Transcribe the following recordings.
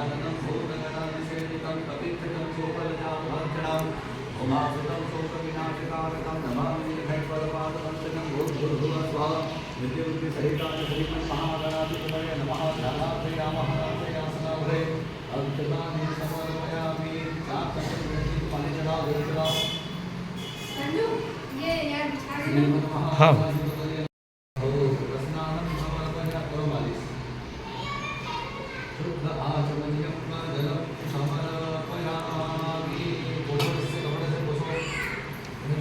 साधनं भूतगणाधिसेवितं पतितं सोपलजाभक्षणम् उमासुतं शोकविनाशकारकं नमामि खड्गपदपादपञ्चकं भूर्भुवस्वः विद्युद्विसहिताय श्रीमन्महागणाधिपतये नमः ध्यानार्थयामः नाथयासनाभ्रे अक्षतानि समर्पयामि चाक्षतपाणिजला संजू ये यार बिछा दे हाँ स्नानं समर्पया करो मालिश शुद्ध आचमनीयं जलं समर्पयामि कपड़े से बसो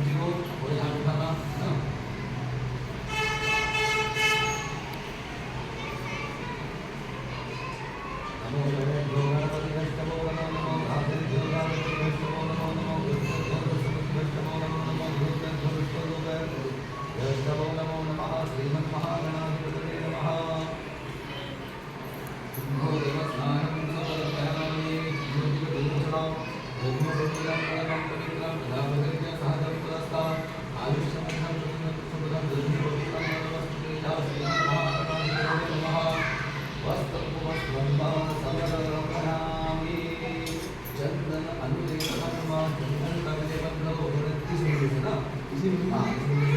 जीवो थोड़ा ध्यान उठाना ना नमो गणपति नमो नमो भागे गणपति नमो नमो नमो नमो नमो नमः श्रीमन्महागणाधिपतये नमः सिंहो देवस्थानं समर्पयामि ज्योतिर्दीपं भूमिपतिलं परमं पवित्रं प्रजापतिर्य सहजं पुरस्तात् आयुष्यमन्तं सुमृतं दुर्निरोधितं नमस्ते श्रीमन्महागणाधिपतये नमः वस्त्रं समर्पयामि चन्दन अनुलेपनं चन्दन कवलेपनं भवति सुरेशना इसी समर्पयामि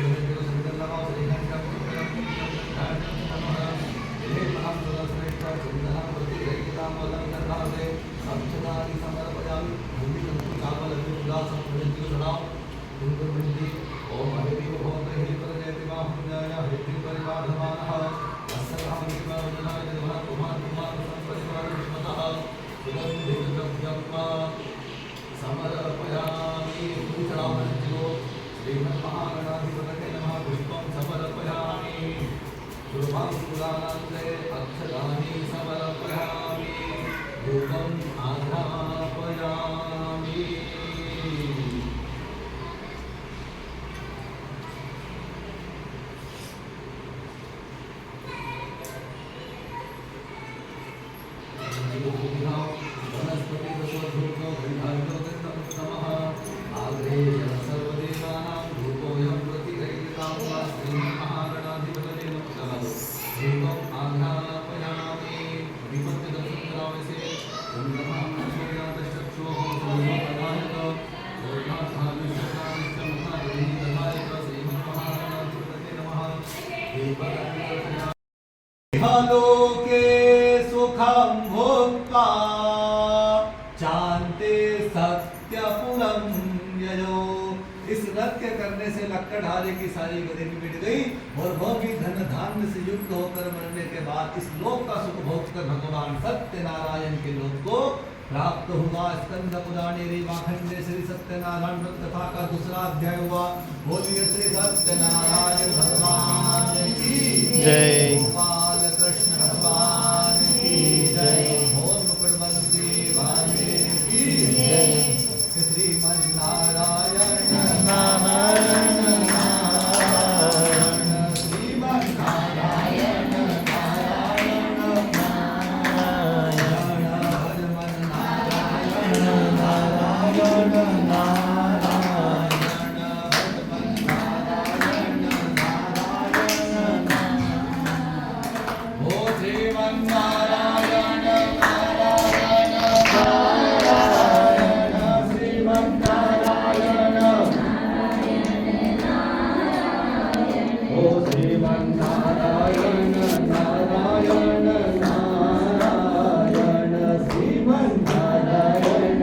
श्रीमन्महागणाधिपतये नमः पुष्पं समर्पयामि शुभांशुदानन्दे अक्षराणि समर्पयामि धूपम् आघ्रापयामि वनस्पति वसोधूपो गन्धार्योगन्धं नमः आग्रे सर्वदेवानां धूपोऽयं प्रतिगृहीतां वा श्रीमन्महागणाधिपतये नमः धूपम् आघ्रापयामि विपत्तिदर्शनरावसे चन्द्रमां सूर्यादश्चक्षुः सूर्योपदायक लोकार्थाविष्यकानिश्च महागणीतधायक श्रीमन्महागणाधिपतये नमः दीपदर्शनरावसे इहलोके सुखं भोक्त्वा चान्ते सत्यपुरं ययो। इस नृत्य करने से लक्कड़हारे की सारी गरीबी मिट गई और वह भी धन धान्य से युक्त होकर मरने के बाद इस लोक का सुख भोग कर भगवान सत्यनारायण के लोक को प्राप्त हुआ। स्कंद पुराणे रेवाखंडे श्री सत्यनारायण व्रत कथा का दूसरा अध्याय हुआ। बोलिए श्री सत्यनारायण भगवान की जय। गोपाल कृष्ण भगवान की जय। ओम मुकुटबंदी वाले की जय। श्रीमन्नारायण नारायण नारायण श्रीमन्नारायण नारायण नारायण हनुमन्नारायण नारायण नारायण हनुमन्नारायण नारायण नारायण ओ श्रीमन्नारायण नारायण नारायण श्रीमन्नारायण ओ श्रीमन्नारायण नारायण नारायण श्रीमन्नारायण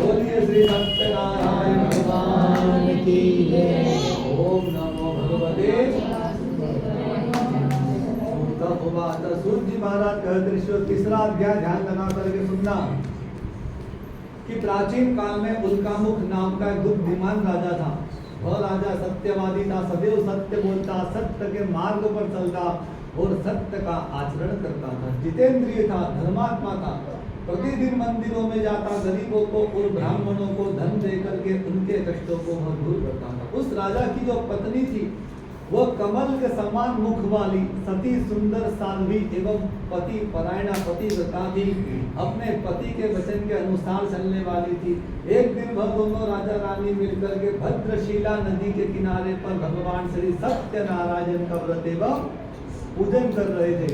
बोलिए श्री सत्यनारायण भगवान की जय। ओम नमो भगवते सूत जी महाराज कहते ऋषियों तीसरा अध्याय ध्यान लगा करके सुनना कि प्राचीन काल में उल्कामुख नाम का एक बुद्धिमान राजा था। वह राजा सत्यवादी था, सदैव सत्य बोलता, सत्य के मार्ग पर चलता और सत्य का आचरण करता था। जितेंद्रिय था, धर्मात्मा था। प्रतिदिन मंदिरों में जाता, गरीबों को और ब्राह्मणों को धन दे करके उनके कष्टों को वह दूर करता था। उस राजा की जो पत्नी थी वह कमल के समान मुख वाली सती सुंदर साध्वी एवं पति परायणा पतिव्रता थी। अपने पति के वचन के अनुसार चलने वाली थी। एक दिन वह दोनों राजा रानी मिलकर के भद्रशिला नदी के किनारे पर भगवान श्री सत्यनारायण का व्रत एवं पूजन कर रहे थे।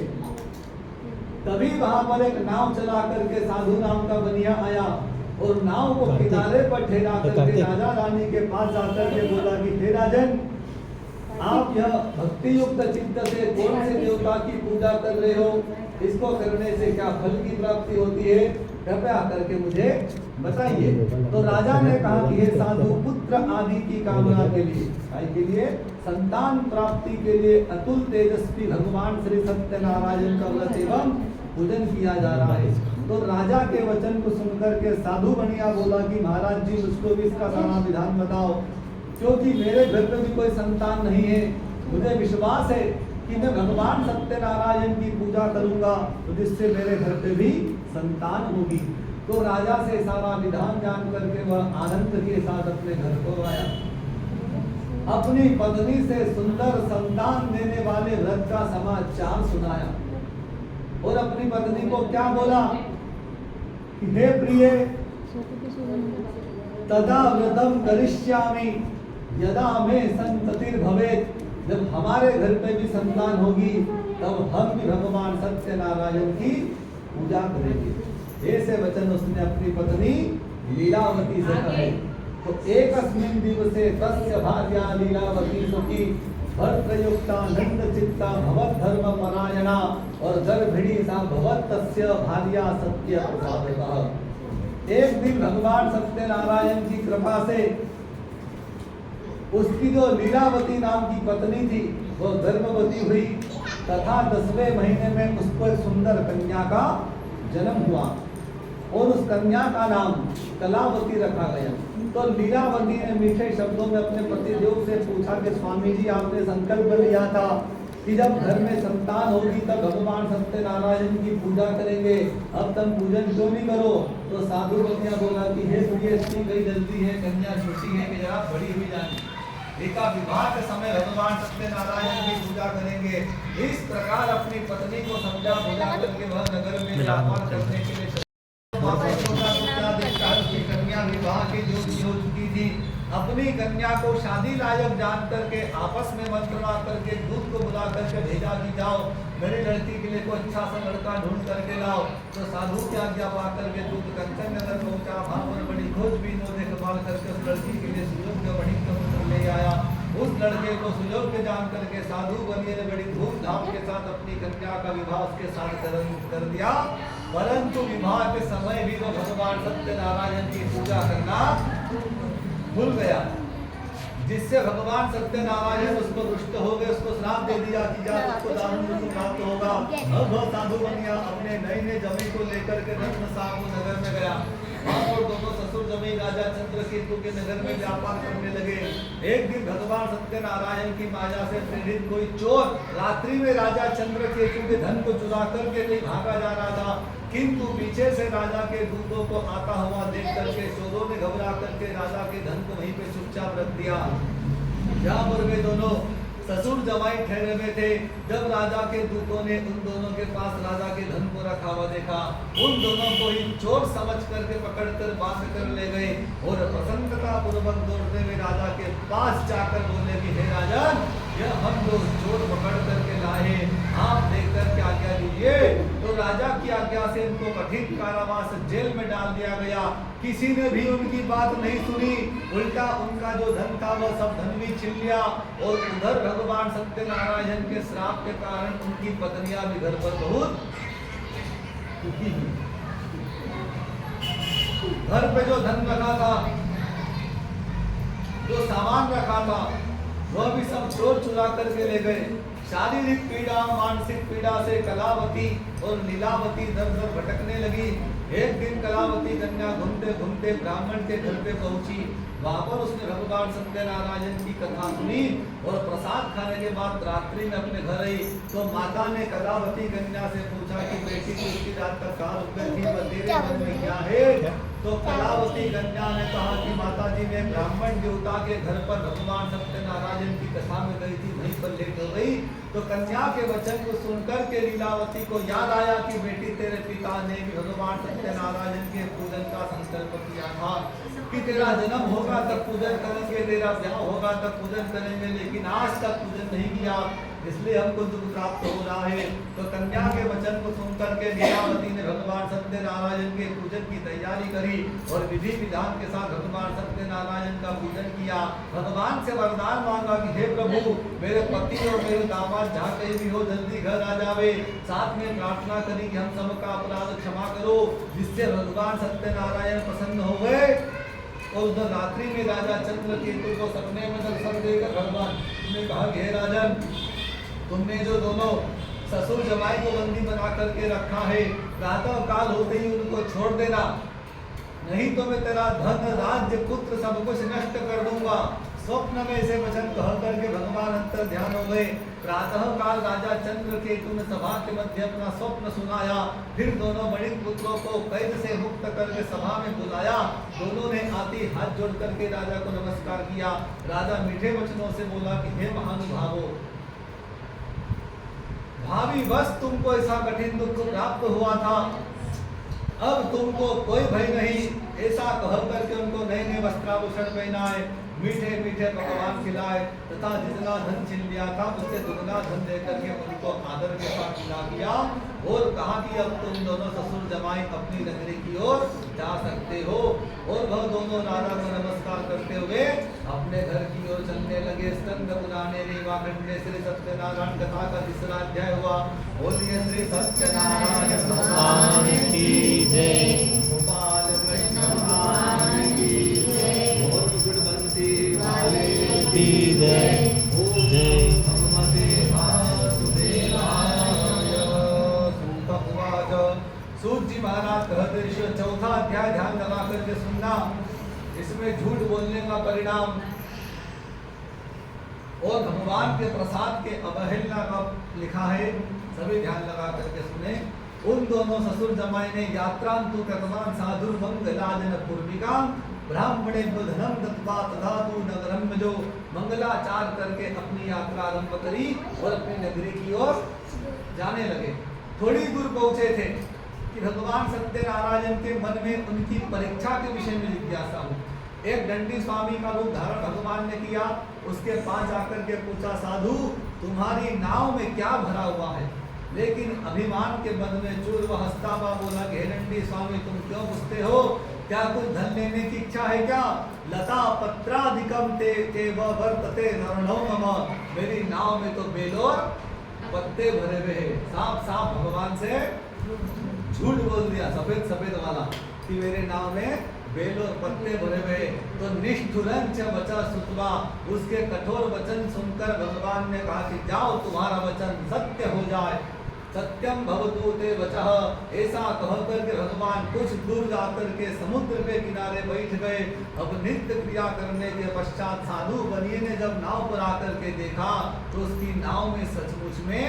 तभी वहां पर एक नाव चला करके साधु नाम का बनिया आया और नाव को किनारे पर ठहरा करके राजा रानी के पास जाकर के बोला कि हे राजन, आप यह भक्ति युक्त चित्त से कौन से देवता की पूजा कर रहे हो, इसको करने से क्या फल की प्राप्ति होती है, कृपया करके मुझे बताइए। तो राजा ने कहा कि हे साधु, पुत्र आदि की कामना के लिए संतान प्राप्ति के लिए अतुल तेजस्वी भगवान श्री सत्यनारायण का व्रत एवं पूजन किया जा रहा है। तो राजा के वचन को सुनकर के साधु बनिया बोला कि महाराज जी, मुझको भी इसका सारा विधान बताओ, क्योंकि मेरे घर पे भी कोई संतान नहीं है। मुझे विश्वास है कि मैं भगवान सत्यनारायण की पूजा करूंगा तो जिससे मेरे घर पे भी संतान होगी। तो राजा से सारा विधान जान करके वह आनंद के साथ अपने घर को आया, अपनी पत्नी से सुंदर संतान देने वाले व्रत का समाचार सुनाया और अपनी पत्नी को क्या बोला कि हे प्रिय, तदा व्रतम करिष्यामि यदा मे संततिर भवेत्। जब हमारे घर पे भी संतान होगी तब हम भी भगवान सत्यनारायण की पूजा करेंगे। ऐसे वचन उसने अपनी पत्नी लीलावती से कहे। तो एकस्मिन् दिवसे तस्य भार्या लीलावती सुखी भर्तृयुक्ता नंद चित्ता भवत धर्म परायणा और गर्भिणी सा भवत तस्य भार्या सत्य प्रसादतः। एक दिन भगवान सत्यनारायण की कृपा से उसकी जो लीलावती नाम की पत्नी थी वो गर्भवती हुई तथा 10वें महीने में उसको एक सुंदर कन्या का जन्म हुआ और उस कन्या का नाम कलावती रखा गया। तो लीलावती ने मीठे शब्दों में अपने पतिदेव से पूछा कि स्वामी जी, आपने संकल्प लिया था कि जब घर में संतान होगी तब भगवान सत्यनारायण की पूजा करेंगे, अब तुम पूजन क्यों नहीं करो। तो साधु बनिया बोला कि हे प्रिय, इसकी कई जल्दी है, कन्या छोटी है कि जरा बड़ी हुई जाए, एका विवाह के समय भगवान सत्यनारायण की पूजा करेंगे। इस प्रकार अपनी पत्नी को समझा बुझा करके वह नगर में व्यापार करने के लिए कन्या विवाह की जो हो चुकी थी, अपनी कन्या को शादी लायक जान करके आपस में मंत्रणा करके दूत को बुला करके भेजा कि जाओ मेरी लड़की के लिए कोई अच्छा सा लड़का ढूंढ करके लाओ। तो साधु की आज्ञा पा करके दूत कंचन नगर पहुंचा, वहां पर बड़ी खोजबीन और देखभाल करके उस लड़की के लिए सुयोग्य वणिक को ले आया। उस लड़के को सुयोग्य जान करके साधु बनिए ने बड़ी धूमधाम के साथ अपनी कन्या का विवाह उसके साथ कर दिया। परंतु विवाह के समय भी वो भगवान सत्यनारायण की पूजा करना भूल गया, जिससे भगवान सत्यनारायण उसको रुष्ट हो गए, उसको श्राप दे दिया कि जा उसको दारू प्राप्त होगा। अब वह साधु बनिया अपने नए नए जमी को लेकर के रत्नसागु नगर में गया। वहां पर दोनों ससुर जमी राजा चंद्रकेतु के नगर में व्यापार करने लगे। एक दिन भगवान सत्यनारायण की माया से प्रेरित कोई चोर रात्रि में राजा चंद्रकेतु के धन को चुरा करके नहीं भागा जा रहा था, किंतु पीछे से राजा के दूतों को आता हुआ देख करके चोरों ने घबरा करके राजा के धन को वहीं पे चुपचाप रख दिया। जहाँ पर वे दोनों ससुर जमाई ठहरे हुए थे, जब राजा के दूतों ने उन दोनों के पास राजा के धन को रखा हुआ देखा, उन दोनों को ही चोर समझ करके पकड़कर बांध कर ले गए और प्रसन्नता पूर्वक दौड़ते हुए राजा के पास जाकर बोले कि हे राजन, यह हम लोग चोर पकड़ करके लाए, आप देखकर क्या आज्ञा दीजिए। तो राजा की आज्ञा से इनको कठिन कारावास जेल में डाल दिया गया। किसी ने भी उनकी बात नहीं सुनी, उल्टा उनका जो धन था वह सब धन भी छीन लिया। और उधर भगवान सत्यनारायण के श्राप के कारण उनकी पत्नियां भी घर पर बहुत दुखी हुई। घर पे जो धन रखा था, जो सामान रखा था, वह भी सब चोर चुरा करके ले गए। शारीरिक पीड़ा, मानसिक पीड़ा से कलावती और लीलावती दर दर भटकने लगी। एक दिन कलावती कन्या घूमते घूमते ब्राह्मण के घर पे पहुंची। वहां पर उसने भगवान सत्यनारायण की कथा सुनी और प्रसाद खाने के बाद रात्रि में अपने घर आई। तो माता ने कलावती कन्या से पूछा कि बेटी की उसकी रात तक कहाँ रुक गई थी, वह तेरे मन में क्या है। तो कलावती कन्या ने कहा कि माता जी, मैं ब्राह्मण देवता के घर पर भगवान सत्यनारायण की कथा में गई थी, वहीं पर लेट हो गई। तो कन्या के वचन को सुनकर के लीलावती को याद आया कि बेटी, तेरे पिता ने भी भगवान सत्यनारायण के पूजन का संकल्प किया था कि तेरा जन्म होगा तब पूजन करेंगे, तेरा ब्याह होगा तब पूजन करेंगे, लेकिन आज तक पूजन नहीं किया, इसलिए हमको दुख प्राप्त हो रहा है। तो कन्या के वचन को को सुनकर के लीलावती ने भगवान सत्यनारायण के पूजन की तैयारी करी और विधि विधान के साथ भगवान सत्यनारायण का पूजन किया। भगवान से वरदान मांगा कि हे प्रभु, मेरे पति और मेरे दामाद जहाँ कहीं भी हो जल्दी घर आ जावे। साथ में प्रार्थना करी कि हम सबका अपराध क्षमा करो, जिससे भगवान सत्यनारायण प्रसन्न हो गए। और उधर रात्रि में राजा चंद्रकेतु को सपने में दर्शन देकर भगवान ने कहा, हे राजन, तुमने जो दोनों ससुर जमाई को बंदी बना करके रखा है, प्रातः काल होते ही उनको छोड़ देना, नहीं तो मैं तेरा धन राज्य पुत्र सब कुछ नष्ट कर दूंगा। स्वप्न में ऐसे वचन कह करके भगवान अंतर ध्यान हो गए। प्रातः काल राजा चंद्रकेतु ने सभा के मध्य अपना स्वप्न सुनाया। फिर दोनों बड़े पुत्रों को कैद से मुक्त करके सभा में बुलाया। दोनों ने आते हाथ जोड़ करके राजा को नमस्कार किया। राजा मीठे वचनों से बोला कि हे महानुभावों, भावी बस तुमको ऐसा कठिन दुख प्राप्त हुआ था, अब तुमको कोई भय नहीं। ऐसा कह करके उनको नए नए वस्त्राभूषण पहनाए, मीठे मीठे पकवान खिलाए तथा जितना धन छीन लिया था उससे दुगना धन देकर के उनको आदर के साथ खिला दिया और कहा कि अब तुम दोनों ससुर जमाई अपनी नगरी की ओर जा सकते हो। और वह दोनों राजा को नमस्कार करते हुए अपने घर की ओर चलने लगे। स्कंद पुराणे रेवा खंडे श्री सत्यनारायण कथा का तीसरा अध्याय हुआ। बोलिए श्री सत्यनारायण भगवान की जय। गोपाल कृष्ण भगवान की जय। और गुणवंती वाले की जय। जय भगवते वासुदेवाय। सूत उवाच। सूत जी महाराज कहते हैं, चौथा अध्याय ध्यान लगा करके सुनना। इसमें झूठ बोलने का परिणाम और भगवान के प्रसाद के अवहेलना का लिखा है। सभी ध्यान लगा करके सुने। उन दोनों ससुर जमाई ने यात्रांतु कृतवान साधु मंगलाजन पूर्विका ब्राह्मणे धनम दत्वा तथा तू नगरम जो मंगलाचार करके अपनी यात्रा आरंभ करी और अपनी नगरी की ओर जाने लगे। थोड़ी दूर पहुंचे थे कि भगवान सत्यनारायण के मन में उनकी परीक्षा के विषय में जिज्ञासा हुई। एक दंडी स्वामी का रूप धारण भगवान ने किया। उसके पास जाकर के पूछा, साधु तुम्हारी नाव में क्या भरा हुआ है? लेकिन अभिमान के मन में चूर व हंसता हुआ बोला, हे दंडी स्वामी तुम क्यों पूछते हो? क्या कुछ धन लेने की इच्छा है क्या? लता पत्राधिकम ते वर्तते नरणो मम। मेरी नाव में तो बेल और पत्ते भरे हुए हैं। साफ साफ भगवान से झूठ बोल दिया, सफेद सफेद वाला, कि मेरे नाव में बेल और पत्ते भरे हुए। तो निष्ठुरं च वचा सुतवा, उसके कठोर वचन सुनकर भगवान ने कहा कि जाओ तुम्हारा वचन सत्य हो जाए। सत्यम भवतु ते वचः। ऐसा कहकर के भगवान कुछ दूर जाकर के समुद्र के किनारे बैठ गए। अब नित्य क्रिया करने के पश्चात साधु बनिए ने जब नाव पर आकर के देखा तो उसकी नाव में सचमुच में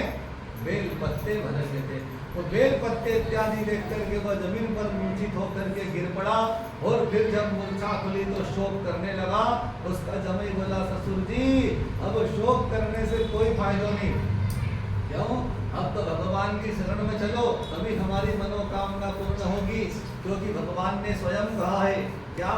बेल पत्ते भरे हुए थे। तो बेल पत्ते इत्यादि देख करके वह जमीन पर मूर्छित होकर के गिर पड़ा और फिर जब मूर्छा खुली तो शोक करने लगा। उसका जमाई बोला, ससुर जी अब शोक करने से कोई फायदा नहीं। क्यों? अब तो भगवान की शरण में चलो, तभी हमारी मनोकामना पूर्ण होगी। क्योंकि भगवान ने स्वयं कहा है क्या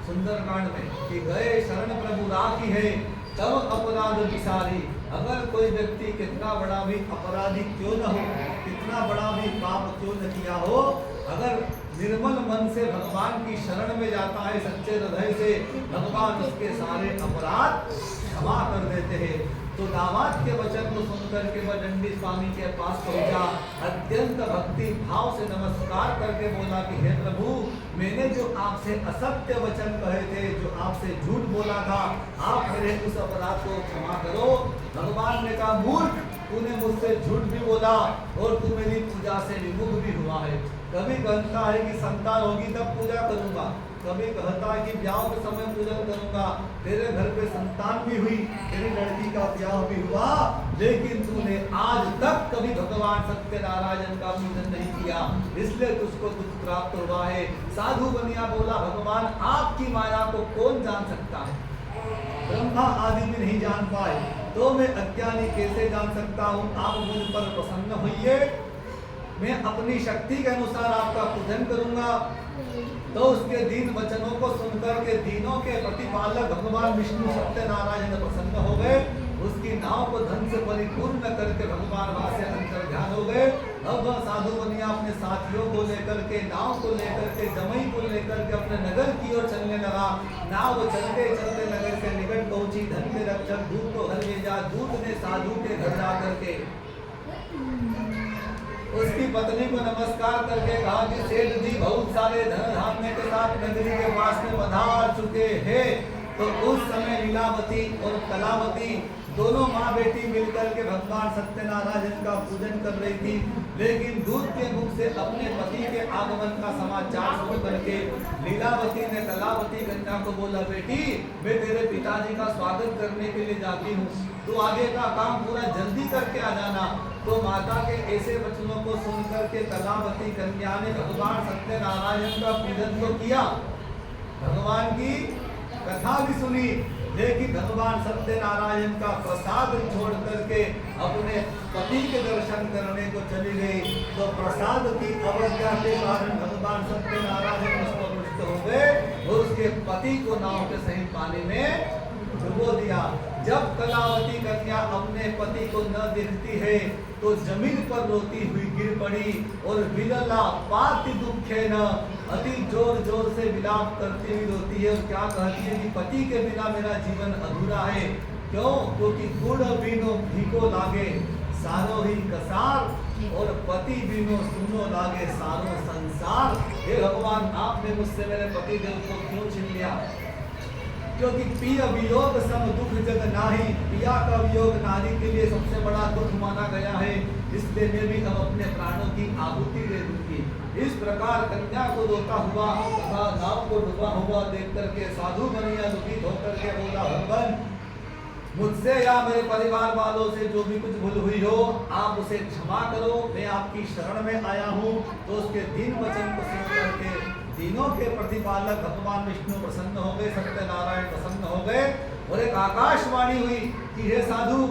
सुंदरकांड में कि गए शरण प्रभु राखी है तब अपराध विसारी। अगर कोई व्यक्ति कितना बड़ा भी अपराधी क्यों न हो, कितना बड़ा भी पाप क्यों न किया हो, अगर निर्मल मन से भगवान की शरण में जाता है सच्चे हृदय से, भगवान उसके सारे अपराध क्षमा कर देते हैं। तो दामाद के वचन को सुनकर के वह दंडी स्वामी के पास पहुंचा। अत्यंत भक्ति भाव से नमस्कार करके बोला कि हे प्रभु, मैंने जो आपसे असत्य वचन कहे थे, जो आपसे झूठ बोला था, आप मेरे उस अपराध को क्षमा करो। भगवान ने कहा, मूर्ख, तूने मुझसे झूठ भी बोला और तू मेरी पूजा से विमुख भी हुआ है। कभी कहता है कि संतान होगी तब पूजा करूंगा, कभी कहता है कि ब्याह के समय पूजन करूंगा। तेरे घर पे संतान भी हुई, तेरी लड़की का ब्याह भी हुआ, लेकिन तूने आज तक कभी भगवान सत्यनारायण का पूजन नहीं किया, इसलिए तुझको दुख प्राप्त हुआ है। साधु बनिया बोला, भगवान आपकी माया को कौन जान सकता है? ब्रह्मा आदि भी नहीं जान पाए, तो मैं अज्ञानी कैसे जान सकता हूँ? आप मुझ पर प्रसन्न होइए, मैं अपनी शक्ति के अनुसार आपका पूजन करूंगा। तो उसके दीन वचनों को सुनकर के दीनों के प्रतिपालक भगवान विष्णु सत्यनारायण प्रसन्न हो गए। उसकी नाव को धन से परिपूर्ण करके भगवान वहां से अंतर ध्यान हो गए। अब वह साधु बनिया अपने साथियों को लेकर के, नाव को लेकर के, जमई को लेकर के अपने नगर की ओर चलने लगा। नाव चलते चलते नगर के निकट पहुंची। धन के रक्षक दूत को घर भेजा। दूत ने साधु के घर जाकर के उसकी पत्नी को नमस्कार करके कहा कि सेठ जी बहुत सारे धन धान्य के साथ नगरी के पास में पधार चुके हैं। तो उस समय लीलावती और कलावती दोनों माँ बेटी मिलकर के भगवान सत्यनारायण का पूजन कर रही थी। लेकिन दूत के मुख से अपने पति के आगमन का समाचार सुन करके लीलावती ने कलावती कन्या को बोला, बेटी मैं तेरे पिताजी का स्वागत करने के लिए जाती हूँ, तो आगे का काम पूरा जल्दी करके आ जाना। तो माता के ऐसे वचनों को सुनकर के कलावती कन्या ने भगवान सत्यनारायण का पूजन तो किया, भगवान की कथा भी सुनी, लेकिन भगवान सत्यनारायण का प्रसाद छोड़ करके अपने पति के दर्शन करने को चली गई। तो प्रसाद की अवज्ञा के कारण भगवान सत्यनारायण रुष्ट हो गए और उसके पति को नाव के सहित पानी में डुबो दिया। जब कलावती कन्या अपने पति को न देखती है तो जमीन पर रोती हुई गिर पड़ी और विलला पाति दुखे न, अति जोर जोर से विलाप करती हुई रोती है और क्या कहती है कि पति के बिना मेरा जीवन अधूरा है। क्यों? क्योंकि गुड़ बिनो भीको लागे सारो ही कसार और पति बिनो सुनो लागे सारो संसार। हे भगवान, आपने मुझसे मेरे पति देव को क्यों छीन लिया? क्योंकि पिया वियोग सम दुख जग नाही, पिया का वियोग नारी के लिए सबसे बड़ा दुख माना गया है, इसलिए मैं भी अब अपने प्राणों की आहुति दे दूंगी। इस प्रकार कन्या को रोता हुआ तथा नाव को डूबा हुआ देख करके साधु बनिया दुखित होकर के बोला, भगवान मुझसे या मेरे परिवार वालों से जो भी कुछ भूल हुई हो आप उसे क्षमा करो, मैं आपकी शरण में आया हूँ। तो उसके दीन वचन को सुन करके तीनों के प्रतिपालक भगवान विष्णु प्रसन्न हो गए, सत्यनारायण प्रसन्न हो गए और एक आकाशवाणी हुई कि हे साधु,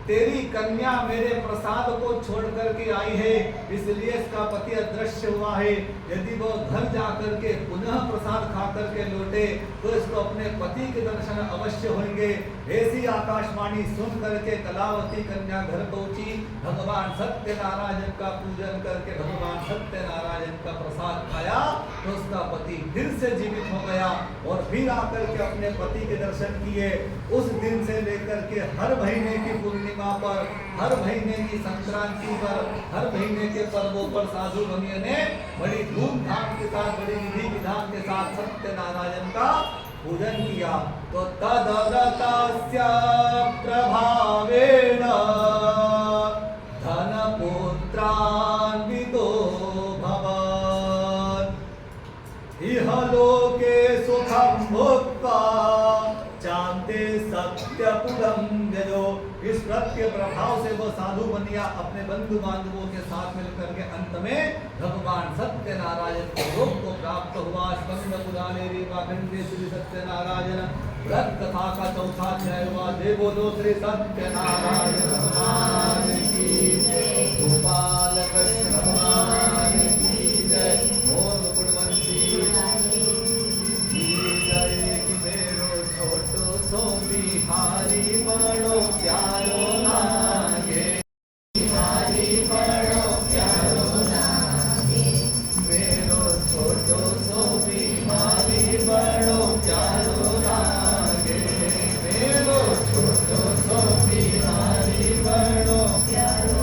तेरी कन्या मेरे प्रसाद को छोड़ करके आई है, इसलिए इसका पति अदृश्य हुआ है। यदि वो घर जाकर के पुनः प्रसाद खा करके लौटे तो इसको अपने पति के दर्शन अवश्य होंगे। ऐसी आकाशवाणी सुन करके कलावती कन्या घर पहुंची। भगवान सत्यनारायण का पूजन करके भगवान सत्यनारायण का प्रसाद खाया तो उसका पति फिर से जीवित हो गया और फिर आकर के अपने पति के दर्शन किए। उस दिन से लेकर के हर महीने की पूर्णिमा पर, हर महीने की संक्रांति पर, हर महीने के पर्वों पर साधु बनिया ने बड़ी धूमधाम के साथ, बड़ी विधि विधान के साथ सत्यनारायण का पूजन किया। तो तदरतस्य प्रभावेण धन पुत्रान्वितो भवत्, इह लोके सुखं भुक्त्वा चान्ते सत्यपुरं व्यजो। इस व्रत के प्रभाव से वो साधु बनिया अपने बंधु बांधवों के साथ मिलकर के अंत में भगवान सत्यनारायण के लोक को प्राप्त हुआ। स्कंद पुराणे रेवाखंडे श्री सत्यनारायण व्रत कथा का चौथा अध्याय हुआ। जय बोलो श्री सत्यनारायण भगवान की जय, गोपाल कृष्ण भगवान की जय, मोर मुकुटवंशी छोटो सो बिहारी बड़ो प्यारो लागे, बिहारी बड़ो प्यारो लागे, मेरो छोटो सो बिहारी बड़ो प्यारो लागे, मेरो छोटो सो बिहारी बड़ो प्यारो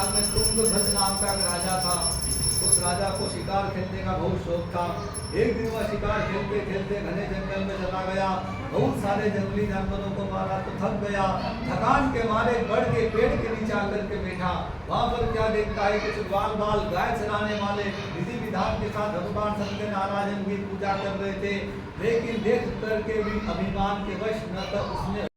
काल में तुंगध्वज नाम का एक राजा था। उस राजा को शिकार खेलने का बहुत शौक था। एक दिन वह शिकार खेलते खेलते घने जंगल में चला गया। बहुत सारे जंगली जानवरों को मारा तो थक गया। थकान के मारे बढ़ के पेड़ के नीचे आकर के बैठा। वहां पर क्या देखता है, कुछ बाल बाल गाय चराने वाले विधि विधान के साथ भगवान सत्यनारायण की पूजा कर रहे थे। लेकिन देख करके भी अभिमान के वश न तो उसने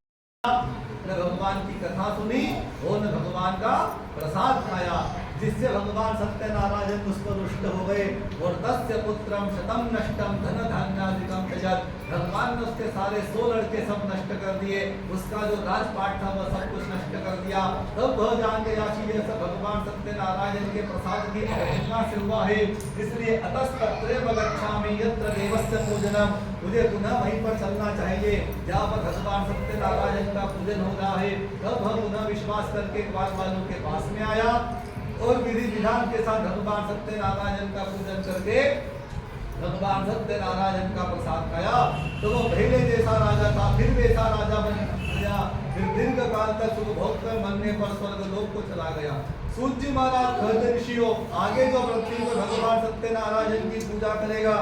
न भगवान की कथा सुनी और न भगवान का प्रसाद खाया, जिससे भगवान सत्यनारायण उस पर रुष्ट हो गए। और तस्य पुत्रम शतम नष्टम धन धान्यादिकम त्यजत, भगवान ने उसके सारे 100 लड़के सब नष्ट कर दिए। उसका जो राजपाट था वह सब कुछ नष्ट कर दिया। तब वह जान गया कि यह सब भगवान सत्यनारायण के प्रसाद की अवहेलना से हुआ है। इसलिए अतस्तत्रैव गच्छामि यत्र देवस्य पूजनम, मुझे पुनः वहीं पर चलना चाहिए जहाँ पर भगवान सत्यनारायण का पूजन हो रहा है। तब वह पुनः विश्वास करके ग्वाल वालों के पास में आया और विधि विधान के साथ भगवान सत्यनारायण का पूजन करके भगवान सत्यनारायण का प्रसाद खाया। तो वो पहले जैसा राजा था फिर वैसा राजा बन गया। फिर दीर्घ काल तक सुख भोग कर मरने पर स्वर्ग लोक को चला गया। सूत जी महाराज कहते ऋषियों, आगे जो पृथ्वी पर भगवान सत्यनारायण की पूजा करेगा,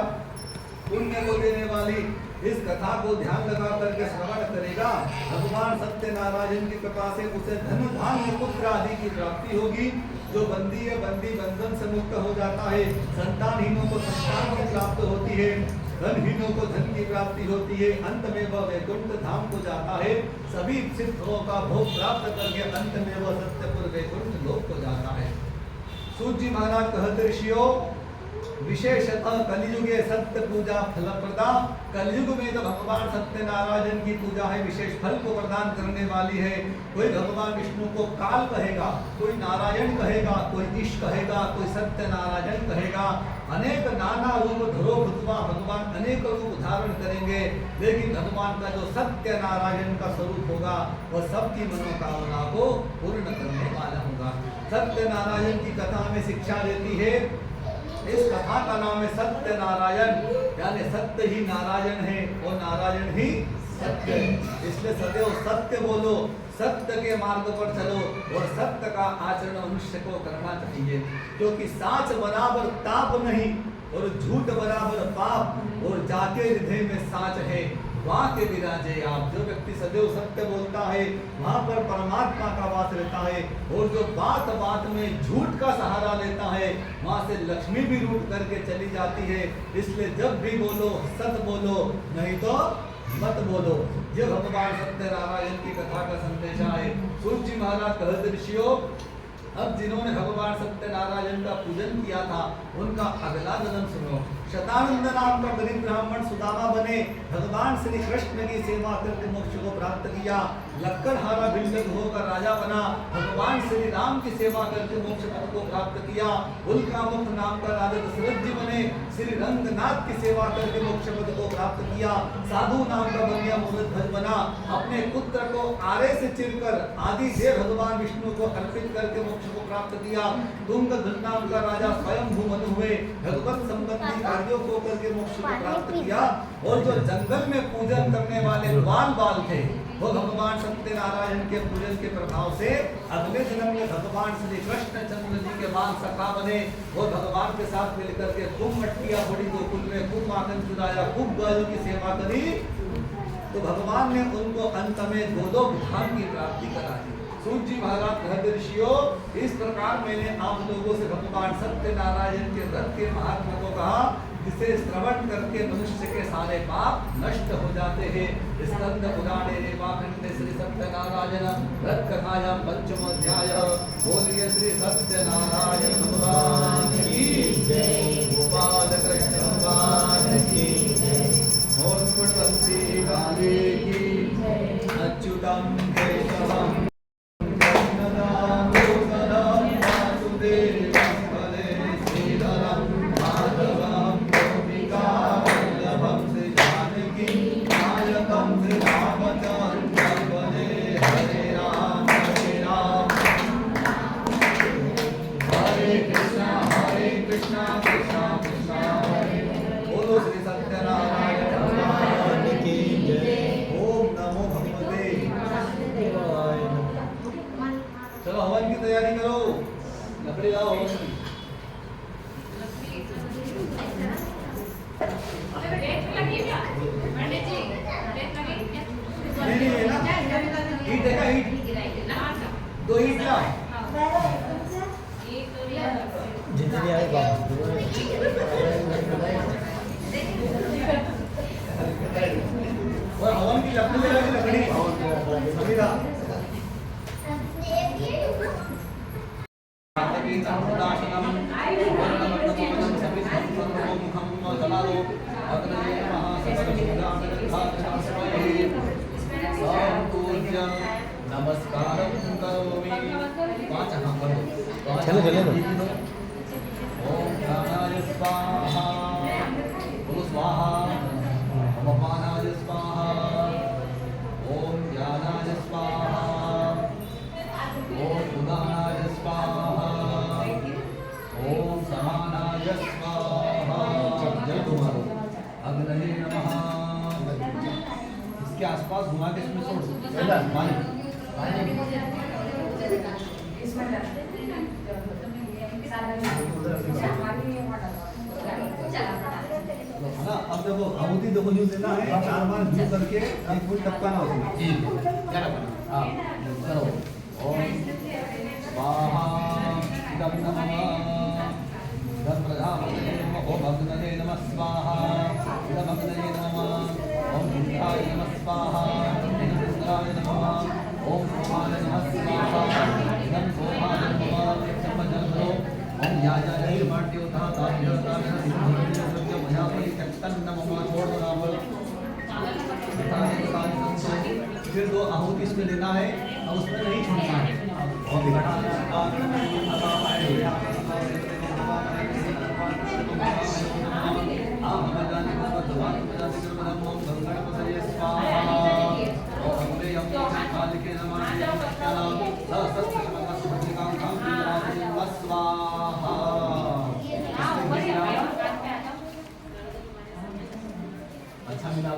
पुण्य को देने वाली इस कथा को ध्यान लगा करके श्रवण करेगा, भगवान सत्यनारायण की कृपा से उसे धन धान्य पुत्र आदि की प्राप्ति होगी। जो बंदी है बंदी बंधन से मुक्त हो जाता है। संतानहीनों को संतान की प्राप्त होती है। धनहीनों को धन की प्राप्ति होती है। अंत में वह वैकुंठ धाम को जाता है। सभी सिद्धों का भोग प्राप्त करके अंत में वह सत्यपुर वैकुंठ लोक को जाता है। सूत जी महाराज कहते ऋषियों, विशेषतः कलियुगे सत्य पूजा फलप्रदा, कलयुग में तो भगवान सत्यनारायण की पूजा है विशेष फल को प्रदान करने वाली है। कोई भगवान विष्णु को काल कहेगा, कोई नारायण कहेगा, कोई ईश कहेगा, कोई सत्यनारायण कहेगा। अनेक नाना रूप धरो भूतवा, भगवान अनेक रूप धारण करेंगे, लेकिन भगवान का जो सत्यनारायण का स्वरूप होगा वह सबकी मनोकामना को पूर्ण करने वाला होगा। सत्यनारायण की कथा में शिक्षा देती है। इस कथा का नाम है सत्यनारायण, यानी सत्य ही नारायण है और नारायण ही सत्य है। इसलिए सदैव सत्य बोलो, सत्य के मार्ग पर चलो और सत्य का आचरण मनुष्य को करना चाहिए। क्योंकि साच बराबर ताप नहीं और झूठ बराबर पाप, और जाके हृदय में साच है वहाँ के विराजे आप। जो व्यक्ति सदैव सत्य बोलता है वहाँ पर परमात्मा का वास रहता है। और जो बात बात में झूठ का सहारा लेता है वहाँ से लक्ष्मी भी रूठ करके चली जाती है। इसलिए जब भी बोलो सत्य बोलो, नहीं तो मत बोलो। ये भगवान सत्यनारायण की कथा का संदेश है। सूत जी महाराज कहते ऋषियों, अब जिन्होंने भगवान सत्यनारायण का पूजन किया था उनका अगला जन्म सुनो। शतानंद नाम का गरीब ब्राह्मण सुदामा बने, भगवान श्री कृष्ण की सेवा करके मोक्ष को प्राप्त किया। लक्कड़हारा भिल्लक होकर राजा बना, भगवान श्री राम की सेवा करके मोक्ष पद को प्राप्त किया। उल्कामुख नाम का राजा दशरथ जी बने, श्री रंगनाथ की सेवा करके मोक्ष पद को प्राप्त किया। साधु नाम का बनिया मूलध्वज बना, अपने पुत्र को आरे से चिरकर आदि देव भगवान विष्णु को अर्पित करके मोक्ष को प्राप्त किया। तुंगध्वज नाम का राजा स्वयं भूमन हुए, भगवत संबंधी कार्यों को करके मोक्ष को प्राप्त किया। और जो जंगल में पूजन करने वाले बाल बाल थे वो भगवान सत्यनारायण के पूजन के प्रभाव से अगले जन्म में भगवान श्री कृष्ण चंद्र जी के बाल सखा बने। वो भगवान के साथ मिलकर के खूब मटकियां फोड़ी, गोकुल में खूब माखन चुराया, खूब गायों की सेवा करी, तो भगवान ने उनको अंत में दो धाम की प्राप्ति करा दी। सूत जी महाराज कहते ऋषियों, इस प्रकार मैंने आप लोगों से भगवान सत्यनारायण के व्रत के महात्मा को कहा, जिसे श्रवण करके मनुष्य के सारे पाप नष्ट हो जाते हैं। स्कंद पुराणे रेवाखंडे श्री सत्यनारायण व्रत कथायां पंचम अध्याय। बोलिए श्री सत्यनारायण भगवान की जय, गोपाल कृष्ण भगवान की जय, और पुण्यवंशी काली की जय। अच्युतम केशवम लकड़ी लाओ। नहीं है ना, ईट है क्या? ईट 2 ईट लाओ। जितनी आएगा और हवन की लकड़ी में लगी लकड़ी ला। नमस्कारं करोमि। 5 हाथ करो। चलो चले दो। ओम प्राणाय स्वाहा। बोलो स्वाहा। ओम अपानाय स्वाहा। ओम ज्ञानाय स्वाहा। ओम उदानाय स्वाहा। ओम समानाय स्वाहा। जल घुमाओ। अग्नये नमः। इसके आसपास घुमा के इसमें छोड़ पानी ना। अब देखो आहुति देखो यूं देना है, 4 बार यूं करके 1 फुट टपकाना होगा। ठीक है, क्या करना? हां करो। ओम स्वाहा इदं नमः। इदं प्रजापतये नमः। ओम अग्नये नमः स्वाहा। इदं अग्नये नमः। ओम रुद्राय नमः स्वाहा। इदं रुद्राय नमः। ओम सोमाय नमः स्वाहा। इदं सोमाय नमः। जल करो। ओम याजाय माट्योता ताभ्योता सिद्धि मयापरि चक्तन्न मम छोड़ दो नाम। फिर 2 आहुति इसमें लेना है और उसमें नहीं छोड़ना है। अच्छा मिला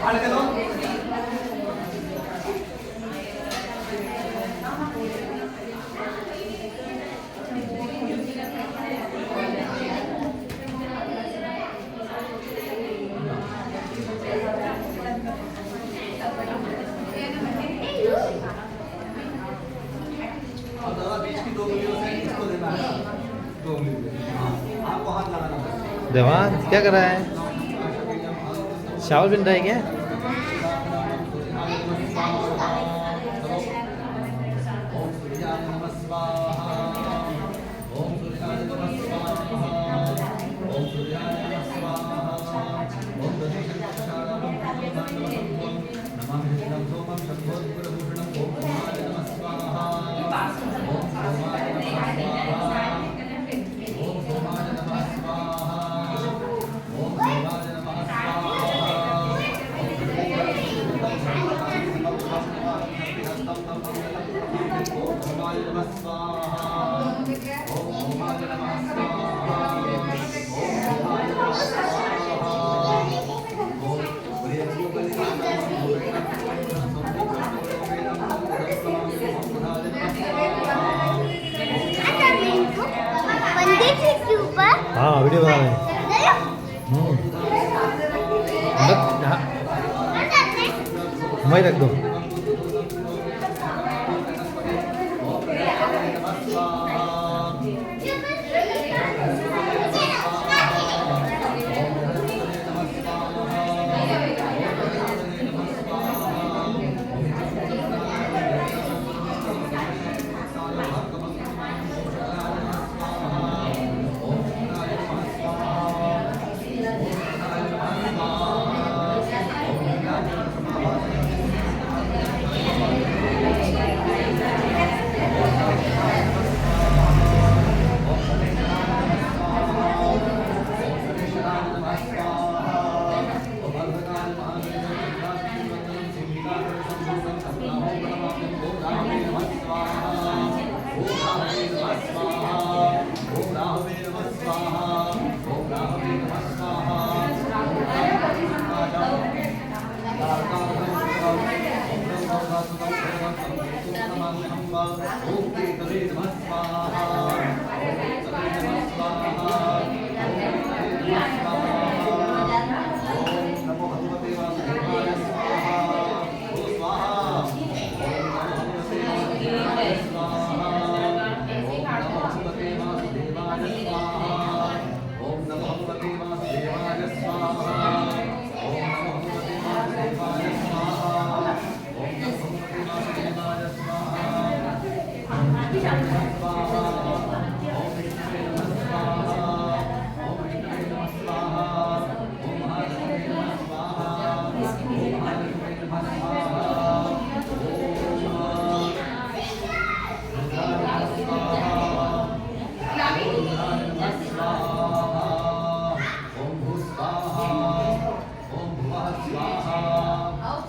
फाड़ के दो। और दादा बीच की 2 उंगलियों से इसको देना है। 2 उंगली आपको हाथ लगाना है। देवान क्या कर रहा है? शावल बन रहा है क्या? ओम सूर्याय नमः स्वाहा। ओम सूर्याय नमः स्वाहा। ओम सूर्याय नमः स्वाहा। ओम दधिशंकरारं नमामि शिवं सोमं शम्भोत्पुरभूषणं। ओम सोमाय नमः स्वाहा। ओम सोमाय नमः स्वाहा। ओम सोमाय नमः स्वाहा। ओम सोमाय नमः स्वाहा। ओम सोमाय नमः स्वाहा। ओम सोमाय नमः स्वाहा। ओम सोमाय नमः स्वाहा। ओम पंडित जी के ऊपर हाँ वीडियो बना रहे हैं। वहीं रख दो। ओम केतवे नमः स्वाहा ओम केतवे नमः स्वाहा ओम केतवे नमः स्वाहा ओम नमो भगवते वासुदेवाय स्वाहा ओ स्वाहा ओम नमो भगवते वासुदेवाय स्वाहा ओम नमो भगवते वासुदेवाय स्वाहा ओम नमो भगवते वासुदेवाय स्वाहा ओम नमो भगवते वासुदेवाय स्वाहा ओम नमो भगवते वासुदेवाय स्वाहा ओम विष्णुवे नमः स्वाहा ओम विष्णुवे नमः स्वाहा ओम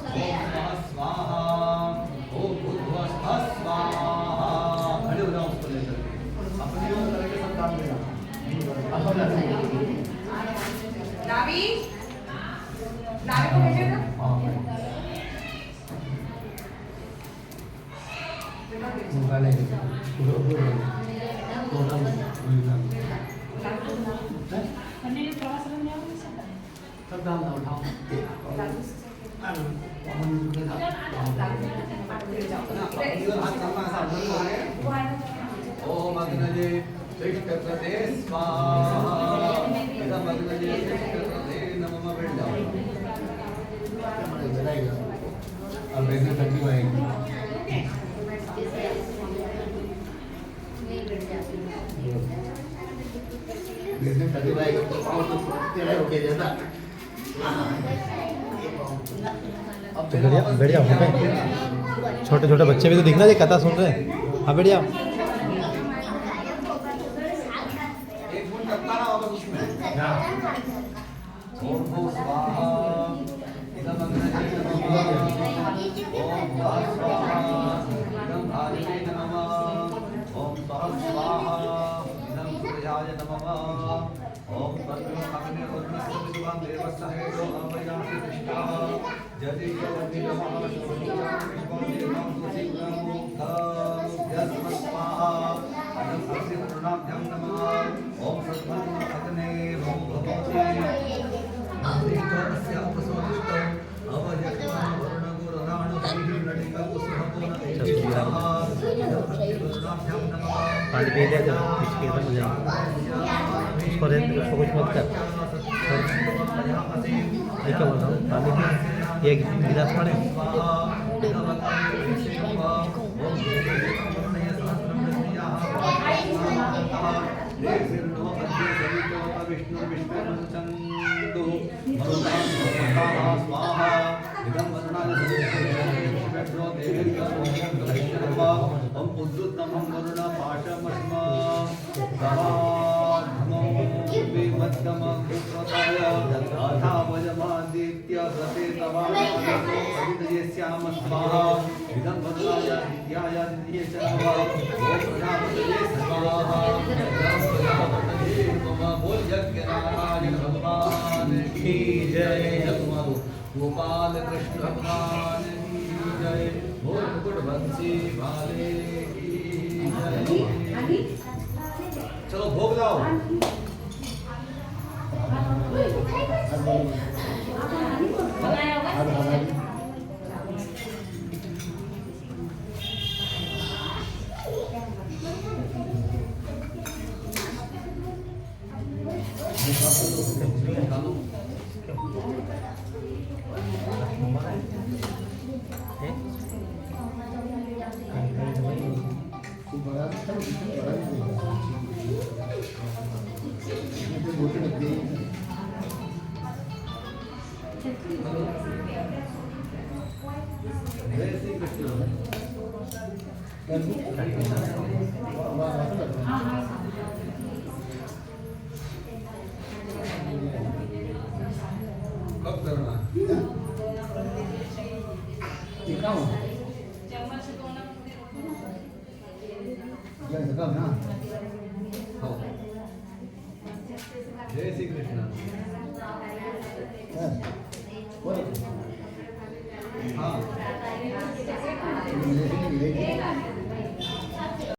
महादेवे नमः स्वाहा ओम महादेवे नमः स्वाहा नावी नावी को भेजे ना ओम अग्नये तिष्ठते स्वाहा इदम अग्नये तिष्ठते नमः वेल्ला अब देखना तकलीफ आएगी देखने तकलीफ आएगी और तो तेरा रुके जैसा अब बैठ जाओ छोटे छोटे बच्चे भी तो दिखना जी कथा सुन रहे हैं हाँ बैठ जाओ एक फूल कटना ना होगा उसमें ओम भू स्वाहा इदम अग्नये नमः ओम भः स्वाहा इदम भागवे नमः ओम स्वः स्वाहा इदम सूर्याय नमः ओम तत्रो अग्ने वरुणस्य विद्वान् देवस्य हेतो अपयासि दृष्टाः जति जवति नमः शोषुचां विश्वदेवं सुसिग्नमुग्धामुभ्यस्म स्वाहा इदं अस्य वरुणाभ्यं नमः ओम सद्मन्म अग्ने भो भवति अग्निष्टस्य प्रसोदिष्टौ अवयक्तं वरुणगुरुराणुभिः नटिककुसुमपूर्णतेजः इदं अस्य वरुणाभ्यं नमः पानी पी लिया जब इसके खत्म हो जाएगा उसको उसको कुछ मत कर ये क्या बोल रहा हूँ पानी पी एक गिलास पड़े गोपाल कृष्ण भगवान की जय बोल मुकुट बंसी वाले की जय। चलो भोग लाओ कब करना जय श्री कृष्ण।